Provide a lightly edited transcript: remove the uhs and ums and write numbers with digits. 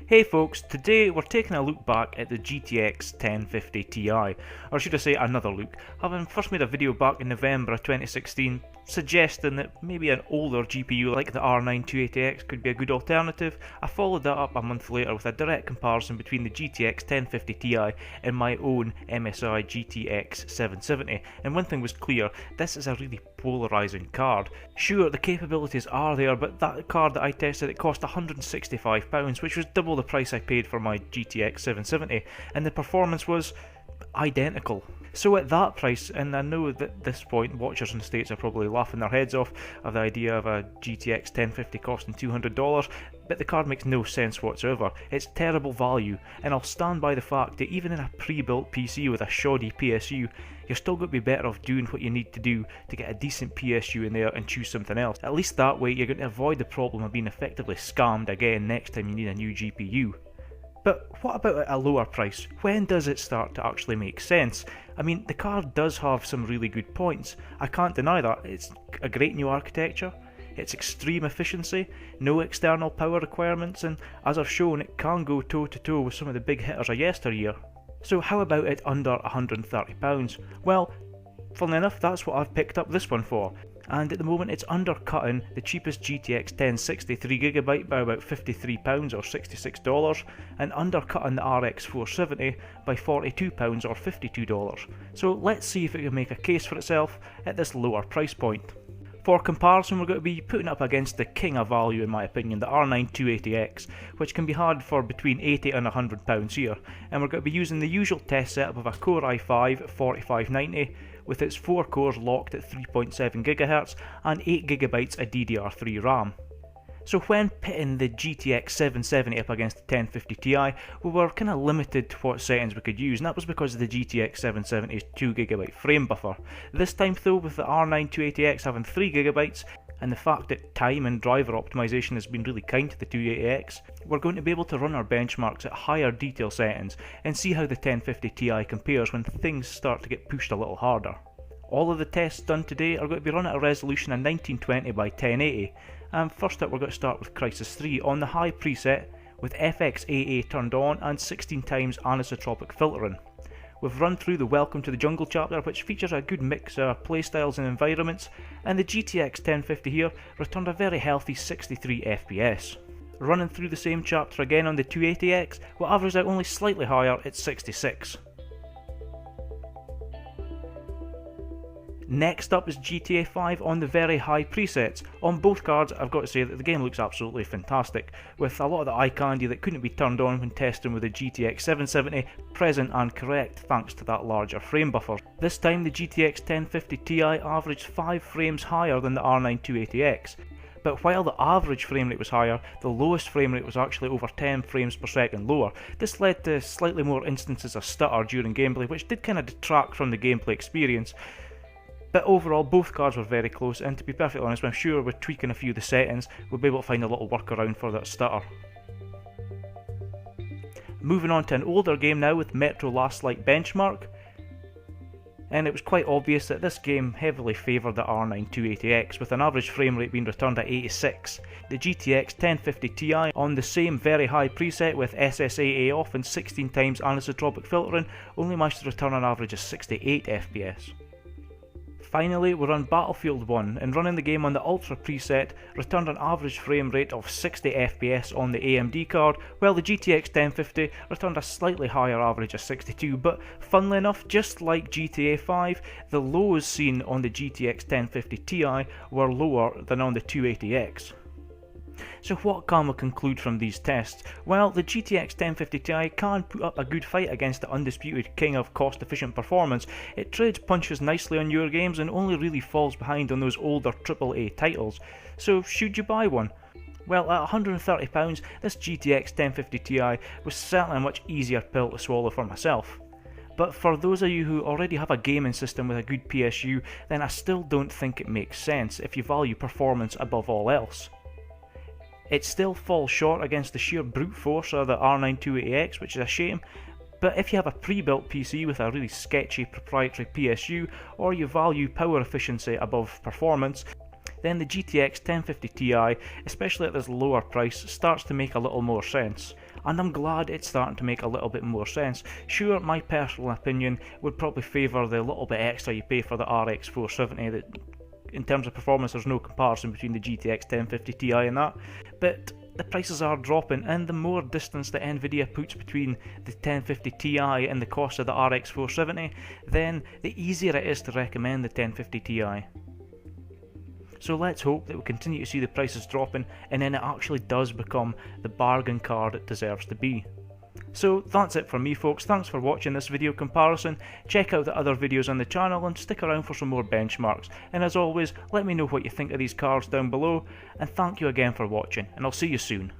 Hey folks, today we're taking a look back at the GTX 1050 Ti, or should I say another look, having first made a video back in November of 2016 suggesting that maybe an older GPU like the R9 280X could be a good alternative. I followed that up a month later with a direct comparison between the GTX 1050 Ti and my own MSI GTX 770, and one thing was clear: this is a really polarising card. Sure, the capabilities are there, but that card that I tested, it cost £165, which was double the price I paid for my GTX 770, and the performance was identical. So at that price, and I know that at this point watchers in the States are probably laughing their heads off at the idea of a GTX 1050 costing $200, but the card makes no sense whatsoever. It's terrible value, and I'll stand by the fact that even in a pre-built PC with a shoddy PSU, you're still going to be better off doing what you need to do to get a decent PSU in there and choose something else. At least that way you're going to avoid the problem of being effectively scammed again next time you need a new GPU. But what about at a lower price? When does it start to actually make sense? I mean, the card does have some really good points. I can't deny that. It's a great new architecture, it's extreme efficiency, no external power requirements, and as I've shown, it can go toe to toe with some of the big hitters of yesteryear. So how about it under £130? Well, funnily enough, that's what I've picked up this one for. And at the moment it's undercutting the cheapest GTX 1060 3GB by about £53 or $66, and undercutting the RX 470 by £42 or $52. So let's see if it can make a case for itself at this lower price point. For comparison, we're going to be putting it up against the king of value in my opinion, the R9 280X, which can be had for between £80 and £100 here, and we're going to be using the usual test setup of a Core i5 4590 with its 4 cores locked at 3.7 GHz and 8GB of DDR3 RAM. So when pitting the GTX 770 up against the 1050 Ti, we were kind of limited to what settings we could use, and that was because of the GTX 770's 2GB frame buffer. This time though, with the R9 280X having 3GB, and the fact that time and driver optimization has been really kind to the 280X, we're going to be able to run our benchmarks at higher detail settings and see how the 1050 Ti compares when things start to get pushed a little harder. All of the tests done today are going to be run at a resolution of 1920 by 1080, and first up we're going to start with Crysis 3 on the high preset with FXAA turned on and 16 times anisotropic filtering. We've run through the Welcome to the Jungle chapter, which features a good mix of playstyles and environments, and the GTX 1050 here returned a very healthy 63 FPS. Running through the same chapter again on the 280X, we averaged out only slightly higher at 66. Next up is GTA 5 on the very high presets. On both cards, I've got to say that the game looks absolutely fantastic, with a lot of the eye candy that couldn't be turned on when testing with the GTX 770 present and correct thanks to that larger frame buffer. This time the GTX 1050 Ti averaged 5 frames higher than the R9 280X. But while the average frame rate was higher, the lowest frame rate was actually over 10 frames per second lower. This led to slightly more instances of stutter during gameplay, which did kind of detract from the gameplay experience. But overall, both cards were very close, and to be perfectly honest, I'm sure with tweaking a few of the settings, we'll be able to find a little workaround for that stutter. Moving on to an older game now with Metro Last Light Benchmark, and it was quite obvious that this game heavily favoured the R9 280X, with an average frame rate being returned at 86. The GTX 1050 Ti on the same very high preset with SSAA off and 16 times anisotropic filtering only managed to return an average of 68 FPS. Finally, we run Battlefield 1, and running the game on the Ultra preset returned an average frame rate of 60 FPS on the AMD card, while the GTX 1050 returned a slightly higher average of 62, but funnily enough, just like GTA 5, the lows seen on the GTX 1050 Ti were lower than on the 280X. So what can we conclude from these tests? Well, the GTX 1050 Ti can put up a good fight against the undisputed king of cost-efficient performance. It trades punches nicely on newer games and only really falls behind on those older AAA titles. So should you buy one? Well, at £130, this GTX 1050 Ti was certainly a much easier pill to swallow for myself. But for those of you who already have a gaming system with a good PSU, then I still don't think it makes sense if you value performance above all else. It still falls short against the sheer brute force of the R9 280X, which is a shame, but if you have a pre-built PC with a really sketchy proprietary PSU, or you value power efficiency above performance, then the GTX 1050 Ti, especially at this lower price, starts to make a little more sense. and I'm glad it's starting to make a little bit more sense. Sure, my personal opinion would probably favour the little bit extra you pay for the RX 470, that in terms of performance there's no comparison between the GTX 1050 Ti and that, but the prices are dropping, and the more distance that Nvidia puts between the 1050 Ti and the cost of the RX 470, then the easier it is to recommend the 1050 Ti. So let's hope that we continue to see the prices dropping, and then it actually does become the bargain card it deserves to be. So that's it for me, folks. Thanks for watching this video comparison. Check out the other videos on the channel and stick around for some more benchmarks. And as always, let me know what you think of these cards down below, and thank you again for watching, and I'll see you soon.